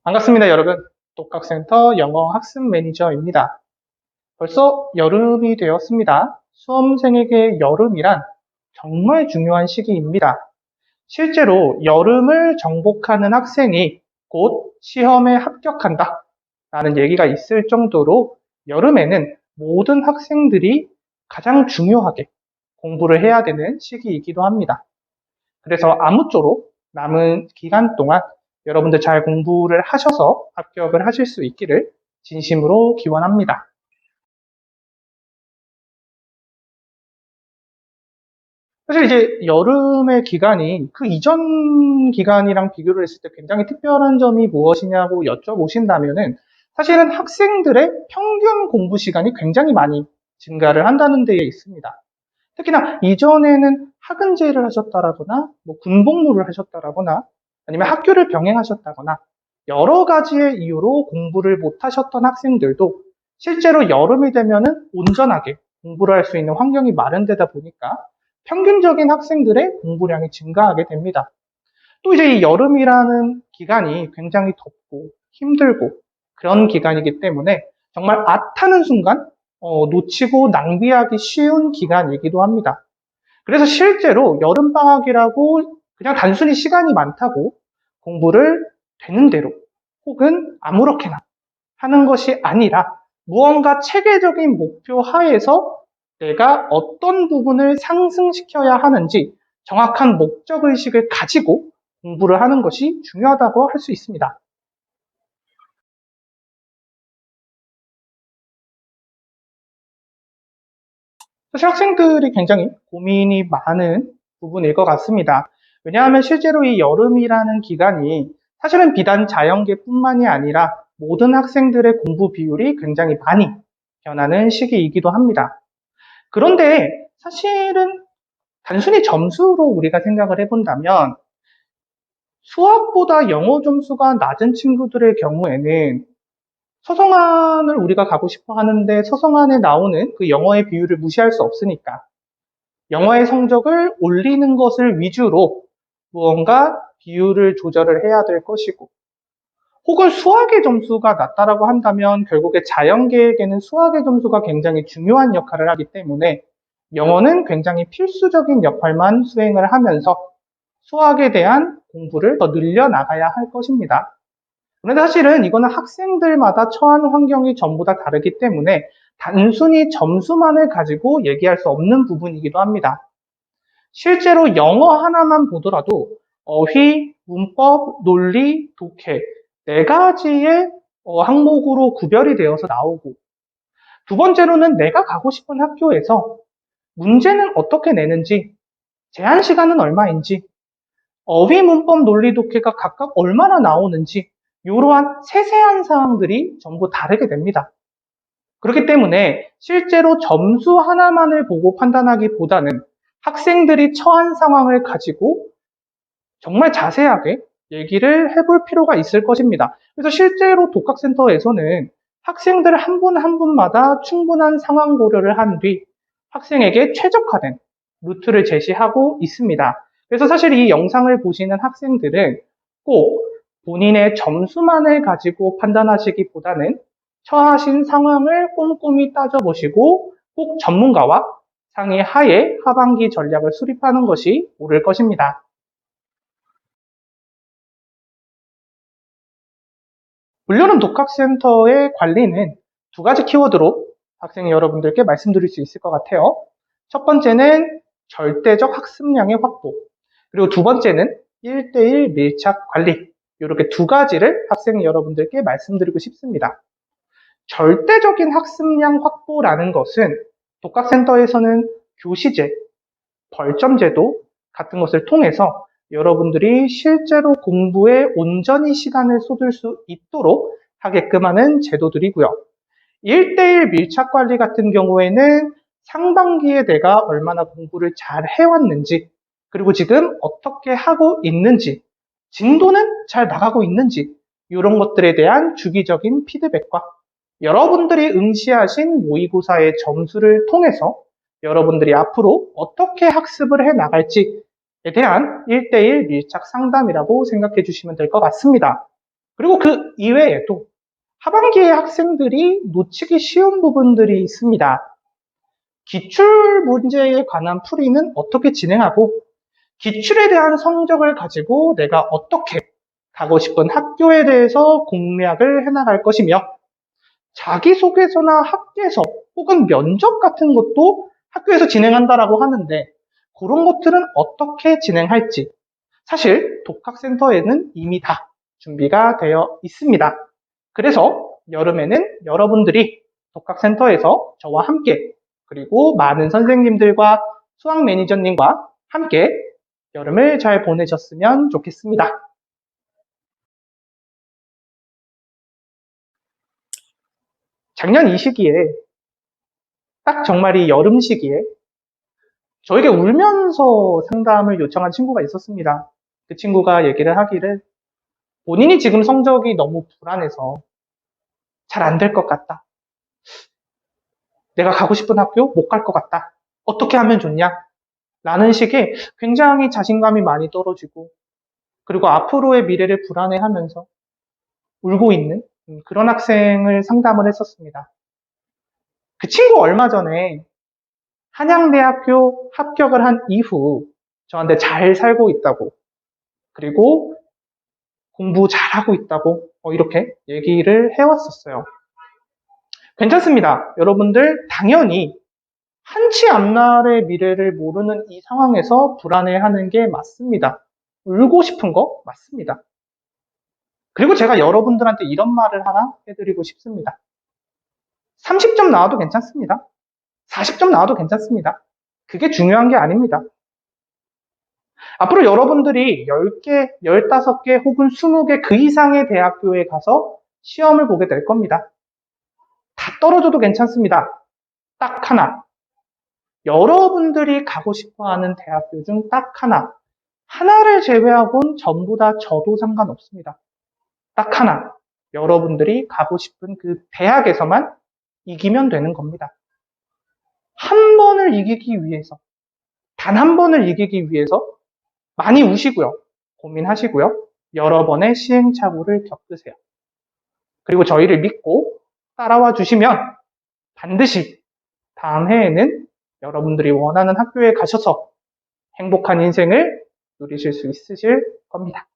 반갑습니다, 여러분. 독학센터 영어 학습 매니저입니다. 벌써 여름이 되었습니다. 수험생에게 여름이란 정말 중요한 시기입니다. 실제로 여름을 정복하는 학생이 곧 시험에 합격한다 라는 얘기가 있을 정도로 여름에는 모든 학생들이 가장 중요하게 공부를 해야 되는 시기이기도 합니다. 그래서 아무쪼록 남은 기간 동안 여러분들 잘 공부를 하셔서 합격을 하실 수 있기를 진심으로 기원합니다. 사실 이제 여름의 기간이 그 이전 기간이랑 비교를 했을 때 굉장히 특별한 점이 무엇이냐고 여쭤보신다면은 사실은 학생들의 평균 공부 시간이 굉장히 많이 증가를 한다는 데에 있습니다. 특히나 이전에는 학은제를 하셨다라거나 뭐 군복무를 하셨다라거나 아니면 학교를 병행하셨다거나 여러 가지의 이유로 공부를 못 하셨던 학생들도 실제로 여름이 되면은 온전하게 공부를 할 수 있는 환경이 마련되다 보니까 평균적인 학생들의 공부량이 증가하게 됩니다. 또 이제 이 여름이라는 기간이 굉장히 덥고 힘들고 그런 기간이기 때문에 정말 앗하는 순간 놓치고 낭비하기 쉬운 기간이기도 합니다. 그래서 실제로 여름방학이라고 그냥 단순히 시간이 많다고 공부를 되는 대로 혹은 아무렇게나 하는 것이 아니라 무언가 체계적인 목표 하에서 내가 어떤 부분을 상승시켜야 하는지 정확한 목적의식을 가지고 공부를 하는 것이 중요하다고 할 수 있습니다. 사실 학생들이 굉장히 고민이 많은 부분일 것 같습니다. 왜냐하면 실제로 이 여름이라는 기간이 사실은 비단 자연계뿐만이 아니라 모든 학생들의 공부 비율이 굉장히 많이 변하는 시기이기도 합니다. 그런데 사실은 단순히 점수로 우리가 생각을 해본다면 수학보다 영어 점수가 낮은 친구들의 경우에는 서성안을 우리가 가고 싶어 하는데 서성안에 나오는 그 영어의 비율을 무시할 수 없으니까 영어의 성적을 올리는 것을 위주로 무언가 비율을 조절을 해야 될 것이고, 혹은 수학의 점수가 낮다라고 한다면 결국에 자연계에게는 수학의 점수가 굉장히 중요한 역할을 하기 때문에 영어는 굉장히 필수적인 역할만 수행을 하면서 수학에 대한 공부를 더 늘려나가야 할 것입니다. 그런데 사실은 이거는 학생들마다 처한 환경이 전부 다 다르기 때문에 단순히 점수만을 가지고 얘기할 수 없는 부분이기도 합니다. 실제로 영어 하나만 보더라도 어휘, 문법, 논리, 독해 네 가지의 항목으로 구별이 되어서 나오고 두 번째로는 내가 가고 싶은 학교에서 문제는 어떻게 내는지 제한 시간은 얼마인지 어휘, 문법, 논리, 독해가 각각 얼마나 나오는지 이러한 세세한 사항들이 전부 다르게 됩니다. 그렇기 때문에 실제로 점수 하나만을 보고 판단하기보다는 학생들이 처한 상황을 가지고 정말 자세하게 얘기를 해볼 필요가 있을 것입니다. 그래서 실제로 독학센터에서는 학생들 한 분 한 분마다 충분한 상황 고려를 한 뒤 학생에게 최적화된 루트를 제시하고 있습니다. 그래서 사실 이 영상을 보시는 학생들은 꼭 본인의 점수만을 가지고 판단하시기보다는 처하신 상황을 꼼꼼히 따져보시고 꼭 전문가와 상의하에 하반기 전략을 수립하는 것이 옳을 것입니다. 물류는 독학센터의 관리는 두 가지 키워드로 학생 여러분들께 말씀드릴 수 있을 것 같아요. 첫 번째는 절대적 학습량의 확보, 그리고 두 번째는 1대1 밀착 관리. 이렇게 두 가지를 학생 여러분들께 말씀드리고 싶습니다. 절대적인 학습량 확보라는 것은 독학센터에서는 교시제, 벌점제도 같은 것을 통해서 여러분들이 실제로 공부에 온전히 시간을 쏟을 수 있도록 하게끔 하는 제도들이고요. 1대1 밀착 관리 같은 경우에는 상반기에 내가 얼마나 공부를 잘 해왔는지, 그리고 지금 어떻게 하고 있는지, 진도는 잘 나가고 있는지, 이런 것들에 대한 주기적인 피드백과 여러분들이 응시하신 모의고사의 점수를 통해서 여러분들이 앞으로 어떻게 학습을 해 나갈지에 대한 1대1 밀착 상담이라고 생각해 주시면 될 것 같습니다. 그리고 그 이외에도 하반기에 학생들이 놓치기 쉬운 부분들이 있습니다. 기출 문제에 관한 풀이는 어떻게 진행하고 기출에 대한 성적을 가지고 내가 어떻게 가고 싶은 학교에 대해서 공략을 해나갈 것이며 자기소개서나 학계서 혹은 면접 같은 것도 학교에서 진행한다라고 하는데 그런 것들은 어떻게 진행할지 사실 독학센터에는 이미 다 준비가 되어 있습니다. 그래서 여름에는 여러분들이 독학센터에서 저와 함께 그리고 많은 선생님들과 수학 매니저님과 함께 여름을 잘 보내셨으면 좋겠습니다. 작년 이 시기에 딱 정말 이 여름 시기에 저에게 울면서 상담을 요청한 친구가 있었습니다. 그 친구가 얘기를 하기를 본인이 지금 성적이 너무 불안해서 잘 안 될 것 같다. 내가 가고 싶은 학교 못 갈 것 같다. 어떻게 하면 좋냐? 라는 식의 굉장히 자신감이 많이 떨어지고 그리고 앞으로의 미래를 불안해하면서 울고 있는 그런 학생을 상담을 했었습니다. 그 친구 얼마 전에 한양대학교 합격을 한 이후 저한테 잘 살고 있다고 그리고 공부 잘하고 있다고 이렇게 얘기를 해왔었어요. 괜찮습니다. 여러분들 당연히 한치 앞날의 미래를 모르는 이 상황에서 불안해하는 게 맞습니다. 울고 싶은 거 맞습니다. 그리고 제가 여러분들한테 이런 말을 하나 해드리고 싶습니다. 30점 나와도 괜찮습니다. 40점 나와도 괜찮습니다. 그게 중요한 게 아닙니다. 앞으로 여러분들이 10개, 15개 혹은 20개 그 이상의 대학교에 가서 시험을 보게 될 겁니다. 다 떨어져도 괜찮습니다. 딱 하나. 여러분들이 가고 싶어 하는 대학교 중 딱 하나. 하나를 제외하고는 전부 다 저도 상관없습니다. 딱 하나. 여러분들이 가고 싶은 그 대학에서만 이기면 되는 겁니다. 한 번을 이기기 위해서, 단 한 번을 이기기 위해서 많이 우시고요. 고민하시고요. 여러 번의 시행착오를 겪으세요. 그리고 저희를 믿고 따라와 주시면 반드시 다음 해에는 여러분들이 원하는 학교에 가셔서 행복한 인생을 누리실 수 있으실 겁니다.